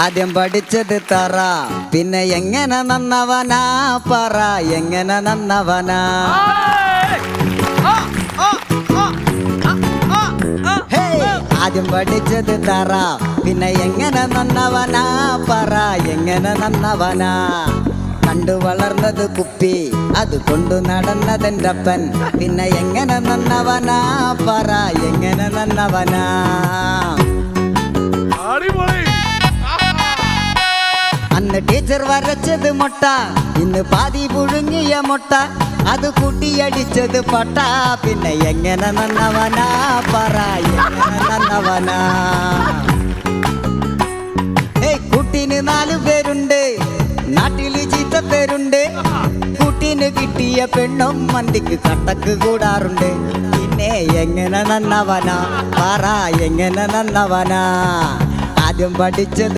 ആദ്യം പഠിച്ചത് തറ, പിന്നെ എങ്ങനെ നന്നവനാ പറ, എങ്ങനെ നന്നവനാ. ആദ്യം പഠിച്ചത് തറ, പിന്നെ എങ്ങനെ നന്നവനാ പറ, എങ്ങനെ നന്നവനാ. കണ്ടു വളർന്നത് കുപ്പി, അത് കൊണ്ടു നടന്നതെന്റെ അപ്പൻ, പിന്നെ എങ്ങനെ നന്നവനാ പറ, എങ്ങനെ നന്നവനാ. അന്ന് ടീച്ചർ വരച്ചത് മുട്ട, ഇന്ന് പാതി പുഴുങ്ങിയ മുട്ട, അത് കൂട്ടിയടിച്ചത് പൊട്ട, പിന്നെ എങ്ങനെ നന്നവനാ പറ, എങ്ങനെ നന്നവനാ. കൂട്ടിന് 4 പേരുണ്ട്, നാട്ടില് ചീത്ത പേരുണ്ട്. കൂട്ടിന് കിട്ടിയ പെണ്ണും മന്തിക്ക് കട്ടക്ക് കൂടാറുണ്ട്, പിന്നെ എങ്ങനെ നന്നവനാ പറ, എങ്ങനെ നന്നവനാ. ആദ്യം പഠിച്ചത്